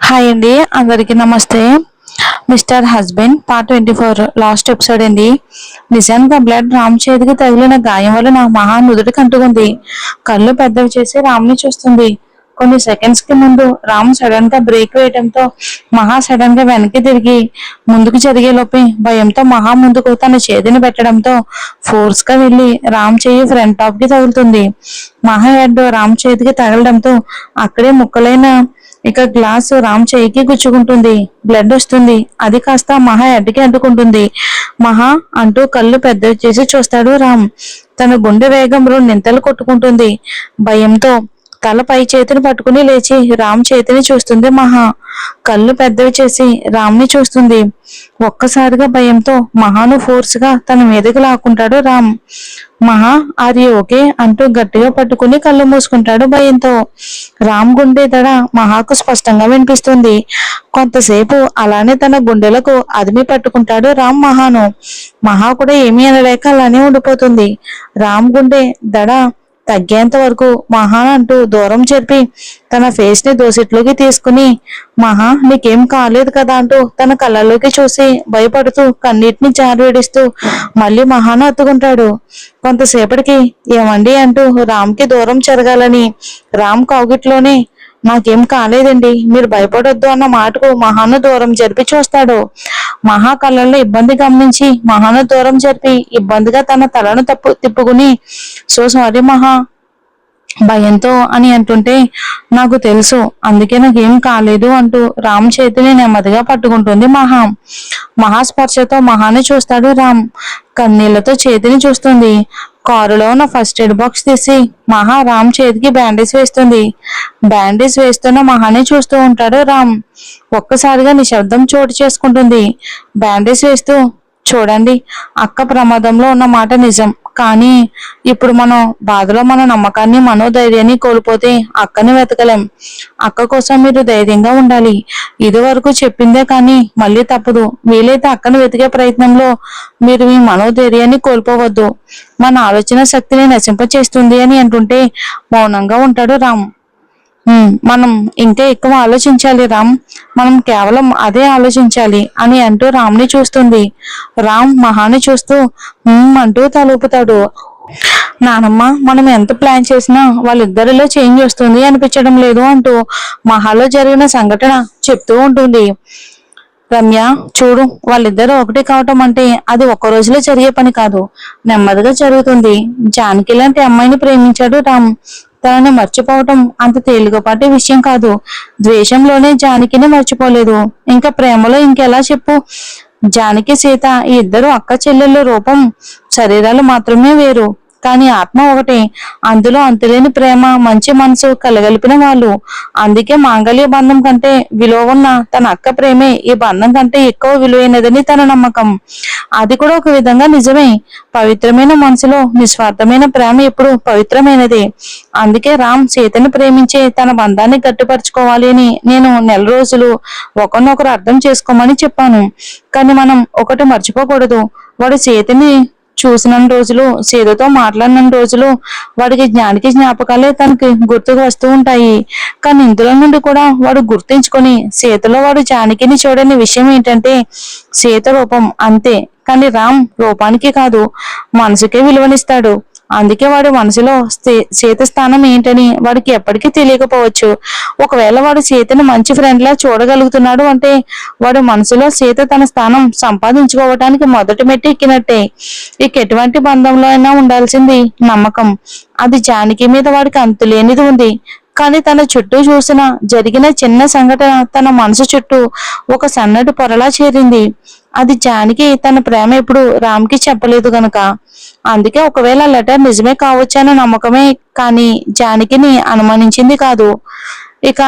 Hi అండి, అందరికీ నమస్తే. Mister husband part 24 last episode అండి. నిజానికి బ్లడ్ రామ్ చేతికి తగిలిన గాయం వల్ల నా మహా నుదుటికి అంటుకుంది. కళ్ళు పెద్దవి చేసి రామ్ని చూస్తుంది. కొన్ని సెకండ్స్ కి ముందు రామ్ సడన్ గా బ్రేక్ వేయడంతో మహా సడన్ గా వెనక్కి తిరిగి ముందుకు జరిగే లోపే భయంతో మహా ముందుకు తన చేతిని పెట్టడంతో ఫోర్స్ గా వెళ్లి రామ్ చెయ్యి ఫ్రంట్ టాప్ కి తగులుతుంది. మహా హెడ్ రామ్ చేతికి తగలడంతో అక్కడే ముక్కలైన గ్లాసు రామ్ చేయికి గుచ్చుకుంటుంది. బ్లడ్ వస్తుంది. అది కాస్త మహా హెడ్కి అడ్డుకుంటుంది. మహా అంటూ కళ్ళు పెద్దవి చేసి చూస్తాడు రామ్. తన గుండె వేగం రెండింతలు కొట్టుకుంటుంది. భయంతో తల పై చేతిని పట్టుకుని లేచి రామ్ చేతిని చూస్తుంది మహా. కళ్ళు పెద్దవి చేసి రామ్ని చూస్తుంది. ఒక్కసారిగా భయంతో మహాను ఫోర్స్ గా తన మీదకి లాక్కుంటాడు రామ్. మహా ఆర్ యు ఓకే అంటూ గట్టిగా పట్టుకుని కళ్ళు మూసుకుంటాడు భయంతో. రామ్ గుండె దడ మహాకు స్పష్టంగా వినిపిస్తుంది. కొంతసేపు అలానే తన గుండెలకు అదిమి పట్టుకుంటాడు రామ్ మహాను. మహా కూడా ఏమీ అనలేక అలానే ఉండిపోతుంది. రామ్ గుండె దడ తగ్గేంత వరకు మహా అంటూ దూరం జరిపి తన ఫేస్ ని దోసిట్లోకి తీసుకుని మహా నీకేం కాలేదు కదా అంటూ తన కళ్ళలోకి చూసి భయపడుతూ కన్నీటిని జారవిడిస్తూ మళ్ళీ మహాను హత్తుకుంటాడు. కొంతసేపటికి ఏమండి అంటూ రామ్కి దూరం జరగాలని రామ్ కౌగిట్లోనే నాకేం కాలేదండి, మీరు భయపడొద్దు అన్న మాటకు మహాను దూరం జరిపి చూస్తాడు. మహా కళ్ళల్లో ఇబ్బంది గమనించి మహాను దూరం జరిపి ఇబ్బందిగా తన తలను తిప్పుకుని సో సారీ మహా భయంతో అని అంటుంటే నాకు తెలుసు, అందుకే నాకేం కాలేదు అంటూ రామ్ చేతిని నెమ్మదిగా పట్టుకుంటుంది మహా. మహాస్పర్శతో మహాని చూస్తాడు రామ్. కన్నీళ్లతో చేతిని చూస్తుంది. కారులో ఉన్న ఫస్ట్ ఎయిడ్ బాక్స్ తీసి మహా రామ్ చేతికి బ్యాండేజ్ వేస్తుంది. బ్యాండేజ్ వేస్తున్న మహాని చూస్తూ ఉంటాడు రామ్. ఒక్కసారిగా నిశ్శబ్దం చోటు చేసుకుంటుంది. బ్యాండేజ్ వేస్తూ చూడండి, అక్క ప్రమాదంలో ఉన్న మాట నిజం, కానీ ఇప్పుడు మనం బాధలో మన నమ్మకాన్ని మనోధైర్యాన్ని కోల్పోతే అక్కని వెతకలేం. అక్క కోసం మీరు ధైర్యంగా ఉండాలి. ఇది వరకు చెప్పిందే కానీ మళ్ళీ తప్పదు. వీలైతే అక్కను వెతికే ప్రయత్నంలో మీరు మీ మనోధైర్యాన్ని కోల్పోవద్దు. మన ఆలోచన శక్తిని నశింపచేస్తుంది అని అంటుంటే మౌనంగా ఉంటాడు రామ్. మనం ఇంకా ఎక్కువ ఆలోచించాలి రామ్, మనం కేవలం అదే ఆలోచించాలి అని అంటూ రామ్ని చూస్తుంది. రామ్ మహాని చూస్తూ అంటూ తలూపుతాడు. నానమ్మ మనం ఎంత ప్లాన్ చేసినా వాళ్ళిద్దరిలో చేంజ్ వస్తుంది అనిపించడం లేదు అంటూ మహాలో జరిగిన సంఘటన చెప్తూ ఉంటుంది. రమ్య చూడు, వాళ్ళిద్దరూ ఒకటి కావటం అంటే అది ఒక్క రోజులో జరిగే పని కాదు, నెమ్మదిగా జరుగుతుంది. జానకి లాంటి అమ్మాయిని ప్రేమించాడు రామ్. తనని మర్చిపోవటం అంత తేలికపాటి విషయం కాదు. ద్వేషంలోనే జానకిని మర్చిపోలేదు, ఇంకా ప్రేమలో ఇంకెలా చెప్పు. జానకి సీత ఈ ఇద్దరు అక్క చెల్లెళ్ళ రూపం శరీరాలు మాత్రమే వేరు, కానీ ఆత్మ ఒకటే. అందులో అంతులేని ప్రేమ మంచి మనసు కలగలిపిన వాళ్ళు. అందుకే మాంగళ్య బంధం కంటే విలువ ఉన్న తన అక్క ప్రేమే ఈ బంధం కంటే ఎక్కువ విలువైనదని తన నమ్మకం. అది కూడా ఒక విధంగా నిజమే. పవిత్రమైన మనసులో నిస్వార్థమైన ప్రేమ ఎప్పుడు పవిత్రమైనదే. అందుకే రామ్ సీతని ప్రేమించే తన బంధాన్ని గట్టిపరచుకోవాలి అని నేను నెల రోజులు ఒకరినొకరు అర్థం చేసుకోమని చెప్పాను. కానీ మనం ఒకటి మర్చిపోకూడదు, వాడు సీతని చూసిన రోజులు, సీతతో మాట్లాడిన రోజులు వాడికి జానకి జ్ఞాపకాలే తనకి గుర్తుకు వస్తూ ఉంటాయి. కానీ ఇందులో నుండి కూడా వాడు గుర్తించుకొని సీతలో వాడు జానకిని చూడని విషయం ఏంటంటే సీత రూపం అంతే, కానీ రామ్ రూపానికి కాదు మనసుకే విలువనిస్తాడు. అందుకే వాడి మనసులో సీత స్థానం ఏంటని వాడికి ఎప్పటికీ తెలియకపోవచ్చు. ఒకవేళ వాడు సీతని మంచి ఫ్రెండ్ లా చూడగలుగుతున్నాడు అంటే వాడి మనసులో సీత తన స్థానం సంపాదించుకోవటానికి మొదటి మెట్టు ఎక్కినట్టే. ఇక ఎటువంటి బంధంలో అయినా ఉండాల్సింది నమ్మకం. అది జానకి మీద వాడికి అంతులేనిది ఉంది. కానీ తన చుట్టూ చూసిన జరిగిన చిన్న సంఘటన తన మనసు చుట్టూ ఒక సన్నటి పొరలా చేరింది. అది జానకి తన ప్రేమ ఎప్పుడు రామ్కి చెప్పలేదు గనక. అందుకే ఒకవేళ లెటర్ నిజమే కావచ్చన్న నమ్మకమే కానీ జానకిని అనుమానించింది కాదు. ఇక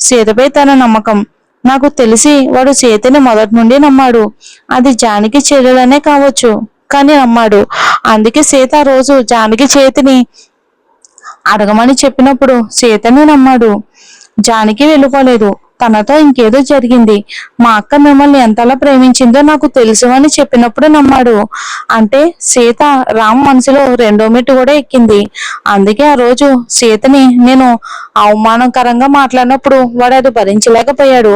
సీతపై తన నమ్మకం. నాకు తెలిసి వాడు సీతని మొదటి నుండి నమ్మాడు. అది జానకి చెల్లెలనే కావచ్చు, కానీ నమ్మాడు. అందుకే సీత రోజు జానకి చేతిని అడగమని చెప్పినప్పుడు సీతని నమ్మాడు. జానకి వెళ్ళిపోలేదు, తనతో ఇంకేదో జరిగింది. మా అక్క మిమ్మల్ని ఎంతలా ప్రేమించిందో నాకు తెలుసు అని చెప్పినప్పుడు నమ్మాడు. అంటే సీత రామ్ మనసులో రెండో మెట్టు కూడా ఎక్కింది. అందుకే ఆ రోజు సీతని నేను అవమానకరంగా మాట్లాడినప్పుడు వాడు అది భరించలేకపోయాడు.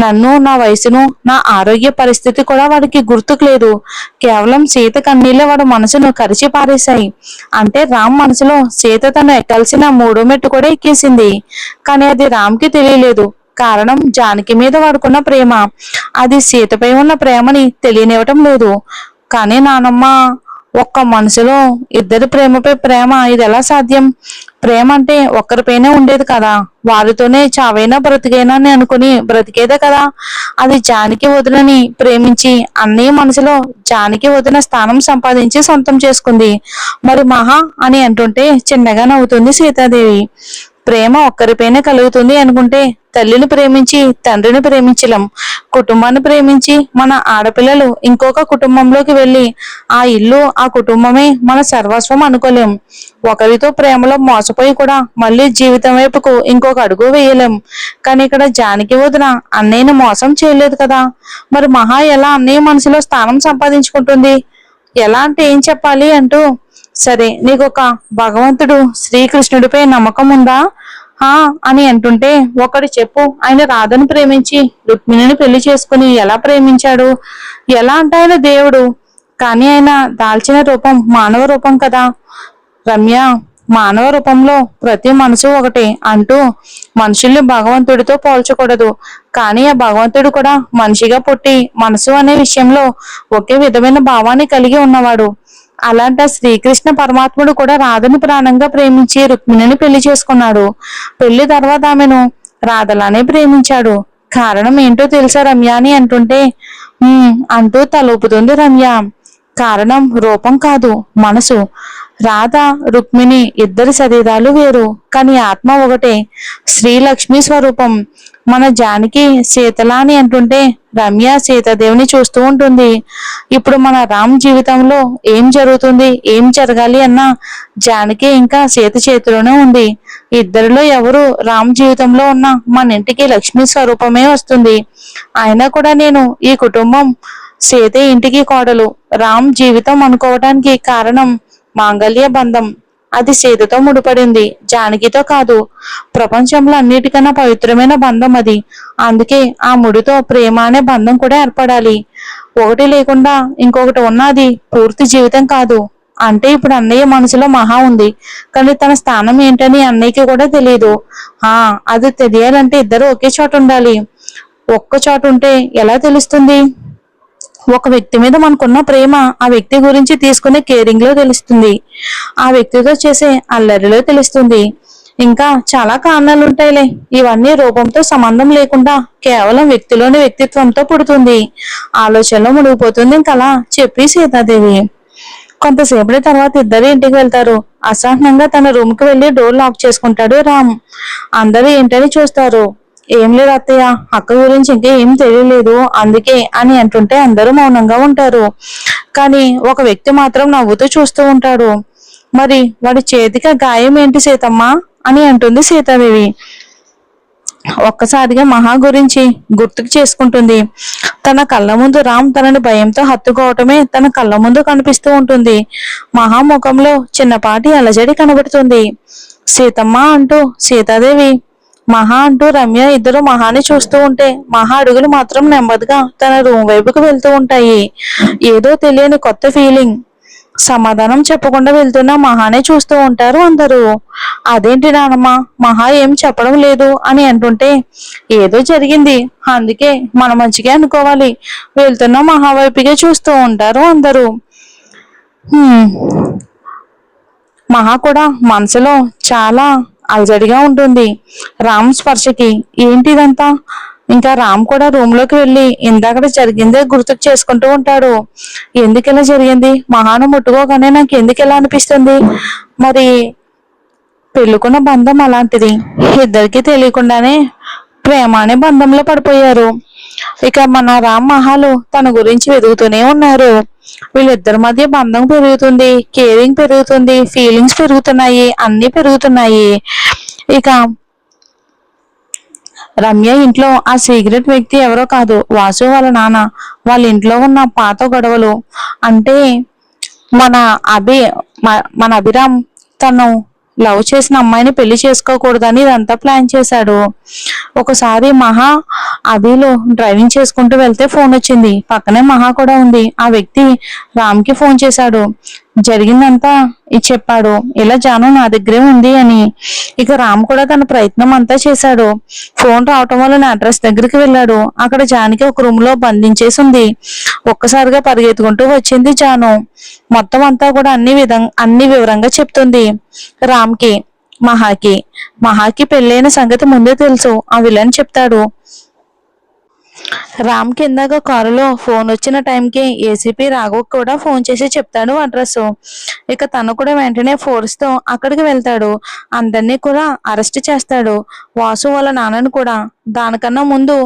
నన్ను, నా వయసును, నా ఆరోగ్య పరిస్థితి కూడా వాడికి గుర్తుకు లేదు. కేవలం సీత కన్నీళ్ళే వాడు మనసును కరిచి పారేశాయి. అంటే రామ్ మనసులో సీత తను ఎక్కాల్సిన మూడో మెట్టు కూడా ఎక్కేసింది. కానీ అది రామ్కి తెలియలేదు. కారణం జానకి మీద వాడుకున్న ప్రేమ. అది సీతపై ఉన్న ప్రేమని తెలియనివ్వటం లేదు. కానీ నానమ్మ, ఒక్క మనసులో ఇద్దరి ప్రేమపై ప్రేమ, ఇది ఎలా సాధ్యం? ప్రేమ అంటే ఒక్కరిపైనే ఉండేది కదా, వారితోనే చావైనా బ్రతికైనా అని అనుకుని బ్రతికేదే కదా. అది జానకి వదినని ప్రేమించి అన్నయ్య మనసులో జానకి వదిన స్థానం సంపాదించి సొంతం చేసుకుంది. మరి మహా అని అంటుంటే చిన్నగా నవ్వుతుంది సీతాదేవి. ప్రేమ ఒక్కరిపైనే కలుగుతుంది అనుకుంటే తల్లిని ప్రేమించి తండ్రిని ప్రేమించలేం. కుటుంబాన్ని ప్రేమించి మన ఆడపిల్లలు ఇంకొక కుటుంబంలోకి వెళ్ళి ఆ ఇల్లు, ఆ కుటుంబమే మన సర్వస్వం అనుకోలేం. ఒకరితో ప్రేమలో మోసపోయి కూడా మళ్ళీ జీవితం వైపుకు ఇంకొక అడుగు వేయలేం. కానీ ఇక్కడ జానకి వదిన అన్నయ్యని మోసం చేయలేదు కదా. మరి మహా ఎలా అన్నయ్య మనసులో స్థానం సంపాదించుకుంటుంది? ఎలా అంటే ఏం చెప్పాలి అంటూ, సరే నీకొక భగవంతుడు శ్రీకృష్ణుడిపై నమ్మకం ఉందా అని అంటుంటే, ఒకటి చెప్పు. ఆయన రాధను ప్రేమించి రుక్మిణిని పెళ్లి చేసుకుని ఎలా ప్రేమించాడు? ఎలా అంటే ఆయన దేవుడు, కానీ ఆయన దాల్చిన రూపం మానవ రూపం కదా రమ్య. మానవ రూపంలో ప్రతి మనసు ఒకటే అంటూ మనుషుల్ని భగవంతుడితో పోల్చకూడదు. కానీ ఆ భగవంతుడు కూడా మనిషిగా పుట్టి మనసు అనే విషయంలో ఒకే విధమైన భావాన్ని కలిగి ఉన్నవాడు. అలాంటి శ్రీకృష్ణ పరమాత్ముడు కూడా రాధని ప్రాణంగా ప్రేమించి రుక్మిణిని పెళ్లి చేసుకున్నాడు. పెళ్లి తర్వాత ఆమెను రాధలానే ప్రేమించాడు. కారణం ఏంటో తెలుసా రమ్య అని అంటుంటే, అంటూ తలూపుతుంది రమ్య. కారణం రూపం కాదు, మనసు. రాధ రుక్మిణి ఇద్దరి శరీరాలు వేరు, కానీ ఆత్మ ఒకటే. శ్రీలక్ష్మి స్వరూపం. మన జానకి సీతలా అని అంటుంటే రమ్య సీతాదేవిని చూస్తూ ఉంటుంది. ఇప్పుడు మన రామ్ జీవితంలో ఏం జరుగుతుంది, ఏం జరగాలి అన్న జానకి ఇంకా సీత చేతిలోనే ఉంది. ఇద్దరిలో ఎవరు రామ్ జీవితంలో ఉన్న మన ఇంటికి లక్ష్మీ స్వరూపమే వస్తుంది. అయినా కూడా నేను ఈ కుటుంబం సీత ఇంటికి కోడలు, రామ్ జీవితం అనుకోవడానికి కారణం మాంగళ్య బంధం. అది సీతతో ముడిపడింది, జానకితో కాదు. ప్రపంచంలో అన్నిటికన్నా పవిత్రమైన బంధం అది. అందుకే ఆ ముడితో ప్రేమ అనే బంధం కూడా ఏర్పడాలి. ఒకటి లేకుండా ఇంకొకటి ఉన్నది పూర్తి జీవితం కాదు. అంటే ఇప్పుడు అన్నయ్య మనసులో మహా ఉంది, కానీ తన స్థానం ఏంటని అన్నయ్యకి కూడా తెలియదు. అది తెలియాలంటే ఇద్దరు ఒకే చోట ఉండాలి. ఒక్క చోట ఉంటే ఎలా తెలుస్తుంది? ఒక వ్యక్తి మీద మనకున్న ప్రేమ ఆ వ్యక్తి గురించి తీసుకునే కేరింగ్ లో తెలుస్తుంది, ఆ వ్యక్తితో చేసే అల్లరిలో తెలుస్తుంది. ఇంకా చాలా కారణాలు ఉంటాయిలే. ఇవన్నీ రూపంతో సంబంధం లేకుండా కేవలం వ్యక్తిలోని వ్యక్తిత్వంతో పుడుతుంది. ఆలోచనలో మునిగిపోతుంది ఇంకలా చెప్పి సీతాదేవి. కొంతసేపటి తర్వాత ఇద్దరు ఇంటికి వెళ్తారు. అసహనంగా తన రూమ్ కి వెళ్లి డోర్ లాక్ చేసుకుంటాడు రామ్. అందరూ ఏంటని చూస్తారు. ఏం లేదు అత్తయ్య, అక్క గురించి ఇంకా ఏం తెలియలేదు అందుకే అని అంటుంటే అందరూ మౌనంగా ఉంటారు. కానీ ఒక వ్యక్తి మాత్రం నవ్వుతూ చూస్తూ ఉంటాడు. మరి వాడి చేతికి గాయం ఏంటి సీతమ్మ అని అంటుంది సీతాదేవి. ఒక్కసారిగా మహా గురించి గుర్తుకు చేసుకుంటుంది. తన కళ్ళ ముందు రామ్ తనని భయంతో హత్తుకోవటమే తన కళ్ళ ముందు కనిపిస్తూ ఉంటుంది. మహా ముఖంలో చిన్నపాటి అలజడి కనబడుతుంది. సీతమ్మ అంటూ సీతాదేవి, మహా అంటూ రమ్య ఇద్దరు మహాని చూస్తూ ఉంటే మహా అడుగులు మాత్రం నెమ్మదిగా తన రూమ్ వైపుకు వెళ్తూ ఉంటాయి. ఏదో తెలియని కొత్త ఫీలింగ్. సమాధానం చెప్పకుండా వెళ్తున్న మహానే చూస్తూ ఉంటారు అందరూ. అదేంటి నానమ్మ, మహా ఏం చెప్పడం లేదు అని అంటుంటే, ఏదో జరిగింది అందుకే మన మంచిగా అనుకోవాలి. వెళ్తున్న మహా వైపుగా చూస్తూ ఉంటారు అందరూ. మహా కూడా మనసులో చాలా అలజడిగా ఉంటుంది రామ్ స్పర్శకి. ఏంటిదంతా? ఇంకా రామ్ కూడా రూమ్ లోకి వెళ్ళి ఇందాక జరిగిందే గుర్తుకు చేసుకుంటూ ఉంటాడు. ఎందుకు ఇలా జరిగింది? మహాను ముట్టుకోగానే నాకు ఎందుకు ఎలా అనిపిస్తుంది? మరి పెళ్ళుకున్న బంధం అలాంటిది, ఇద్దరికి తెలియకుండానే ప్రేమ అనే బంధంలో పడిపోయారు. ఇక మన రామ్ మహాలు తన గురించి వెతుకుతూనే ఉన్నారు. వీళ్ళిద్దరి మధ్య బంధం పెరుగుతుంది, కేరింగ్ పెరుగుతుంది, ఫీలింగ్స్ పెరుగుతున్నాయి, అన్ని పెరుగుతున్నాయి. ఇక రమ్య ఇంట్లో ఆ సీక్రెట్ వ్యక్తి ఎవరో కాదు, వాసు వాళ్ళ నాన్న. వాళ్ళ ఇంట్లో ఉన్న పాత గొడవలు అంటే మన అభి మన అభిరామ్ తను లవ్ చేసిన అమ్మాయిని పెళ్లి చేసుకోకూడదని ఇదంతా ప్లాన్ చేశాడు. ఒకసారి మహా అభిలో డ్రైవింగ్ చేసుకుంటూ వెళ్తే ఫోన్ వచ్చింది. పక్కనే మహా కూడా ఉంది. ఆ వ్యక్తి రామ్ కి ఫోన్ చేశాడు. జరిగిందంతా ఇది చెప్పాడు. ఇలా జాను నా దగ్గరే ఉంది అని. ఇక రామ్ కూడా తన ప్రయత్నం అంతా చేశాడు. ఫోన్ రావటం వల్ల నా అడ్రస్ దగ్గరికి వెళ్ళాడు. అక్కడ జానికి ఒక రూమ్ లో బంధించేసి ఉంది. ఒక్కసారిగా పరిగెత్తుకుంటూ వచ్చింది జాను. మొత్తం అంతా కూడా అన్ని వివరంగా చెప్తుంది రామ్కి. మహాకి మహాకి పెళ్ళైన సంగతి ముందే తెలుసు. ఆ విలన్ చెప్తాడు. రామ్ కి ఇందాక కారులో ఫోన్ వచ్చిన టైంకి ఏసీపీ రాఘవ్ కూడా ఫోన్ చేసి చెప్తాడు అడ్రస్. ఇక తను కూడా వెంటనే ఫోర్స్ తో అక్కడికి వెళ్తాడు. అందరినీ కూడా అరెస్ట్ చేస్తాడు. వాసు వాళ్ళ నాన్నని కూడా. దానికన్నా ముందు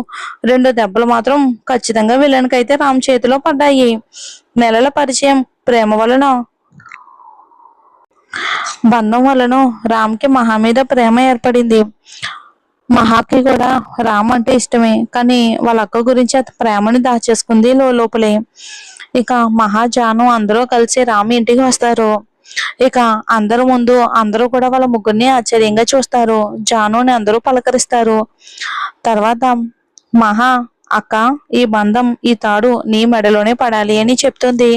2 దెబ్బలు మాత్రం ఖచ్చితంగా విలన్కైతే రామ్ చేతిలో పడ్డాయి. నెలల పరిచయం, ప్రేమ వలన బంధం వలన రామ్కి మహా మీద ప్రేమ ఏర్పడింది. మహాకి కూడా రామ్ అంటే ఇష్టమే. కానీ వాళ్ళ అక్క గురించి అత ప్రేమని దాచేసుకుంది లోపలే. ఇక మహా జాను అందరూ కలిసి రామ్ ఇంటికి వస్తారు. ఇక అందరు ముందు అందరూ కూడా వాళ్ళ ముగ్గురిని ఆశ్చర్యంగా చూస్తారు. జానుని అందరూ పలకరిస్తారు. తర్వాత మహా అక్క, ఈ బంధం, ఈ తాడు నీ మెడలోనే పడాలి అని చెప్తుంది.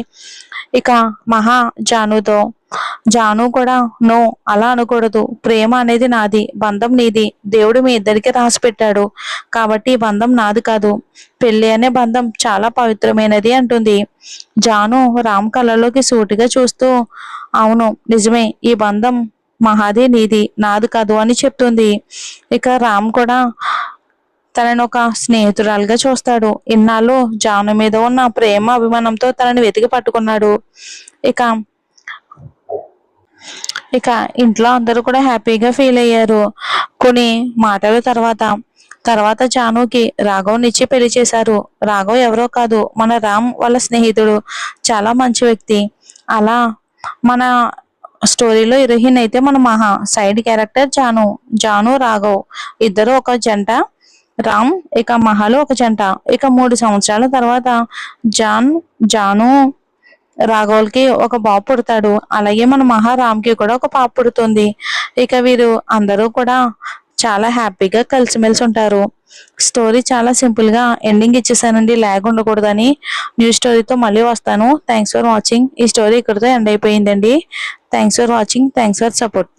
ఇక మహా జానుతో, జాను కూడా నో, అలా అనకూడదు. ప్రేమ అనేది నాది, బంధం నీది. దేవుడు మీ ఇద్దరికి రాసి పెట్టాడు. కాబట్టి ఈ బంధం నాది కాదు. పెళ్లి అనే బంధం చాలా పవిత్రమైనది అంటుంది. జాను రామ్ కళ్ళలోకి సూటిగా చూస్తూ అవును నిజమే, ఈ బంధం మహాది, నీది, నాది కాదు అని చెప్తుంది. ఇక రామ్ కూడా తనని ఒక స్నేహితురాలుగా చూస్తాడు. ఇన్నాళ్ళు జాను మీద ఉన్న ప్రేమ అభిమానంతో తనని వెతికి పట్టుకున్నాడు. ఇక ఇక ఇంట్లో అందరూ కూడా హ్యాపీగా ఫీల్ అయ్యారు. కొన్ని మాటల తర్వాత జానుకి రాఘవ్నిచ్చి పెళ్లి చేశారు. రాఘవ్ ఎవరో కాదు, మన రామ్ వాళ్ళ స్నేహితుడు. చాలా మంచి వ్యక్తి. అలా మన స్టోరీలో హీరోయిన్ అయితే మన మహా, సైడ్ క్యారెక్టర్ జాను రాఘవ్ ఇద్దరు ఒక జంట. రామ్ ఇక మహాలో ఒక జంట. ఇక 3 సంవత్సరాల తర్వాత జాను రాఘవల్కి ఒక బాబు పుడతాడు. అలాగే మన మహారామ్కి కూడా ఒక పాప పుడుతుంది. ఇక వీరు అందరూ కూడా చాలా హ్యాపీగా కలిసిమెలిసి ఉంటారు. స్టోరీ చాలా సింపుల్ గా ఎండింగ్ ఇచ్చేసానండి, లాగ్ ఉండకూడదని. న్యూ స్టోరీతో మళ్ళీ వస్తాను. Thanks for watching. ఈ స్టోరీ ఇక్కడితో ఎండ్ అయిపోయిందండి. Thanks for watching. Thanks for support.